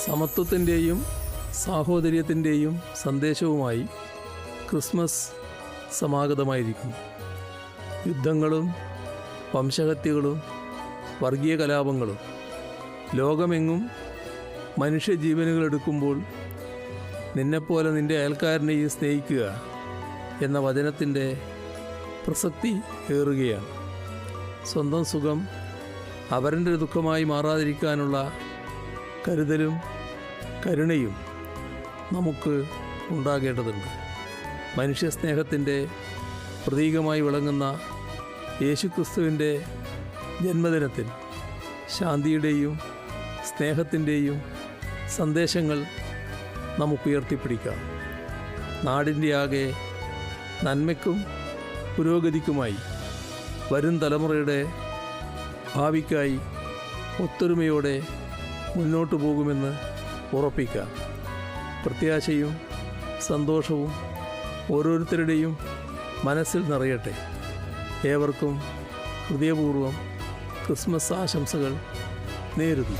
സമത്വത്തിൻ്റെയും സാഹോദര്യത്തിൻ്റെയും സന്ദേശവുമായി ക്രിസ്മസ് സമാഗതമായിരിക്കുന്നു. യുദ്ധങ്ങളും വംശഹത്യകളും വർഗീയ കലാപങ്ങളും ലോകമെങ്ങും മനുഷ്യജീവനുകൾ എടുക്കുമ്പോൾ നിന്നെപ്പോലെ നിൻ്റെ അയൽക്കാരനെയും സ്നേഹിക്കുക എന്ന വചനത്തിൻ്റെ പ്രസക്തി ഏറുകയാണ്. സ്വന്തം സുഖം അവരൻ്റെ ദുഃഖമായി മാറാതിരിക്കാനുള്ള കരുതലും കരുണയും നമുക്ക് ഉണ്ടാകേണ്ടതുണ്ട്. മനുഷ്യസ്നേഹത്തിൻ്റെ പ്രതീകമായി വിളങ്ങുന്ന യേശുക്രിസ്തുവിൻ്റെ ജന്മദിനത്തിൽ ശാന്തിയുടെയും സ്നേഹത്തിൻ്റെയും സന്ദേശങ്ങൾ നമുക്ക് ഉയർത്തിപ്പിടിക്കാം. നാടിൻ്റെ ആകെ നന്മയ്ക്കും പുരോഗതിക്കുമായി വരും തലമുറയുടെ ഭാവിക്കായി ഒത്തൊരുമയോടെ മുന്നോട്ടു പോകുമെന്ന് ഉറപ്പിക്കാം. പ്രത്യാശയും സന്തോഷവും ഓരോരുത്തരുടെയും മനസ്സിൽ നിറയട്ടെ. ഏവർക്കും ഹൃദയപൂർവ്വം ക്രിസ്മസ് ആശംസകൾ നേരുന്നു.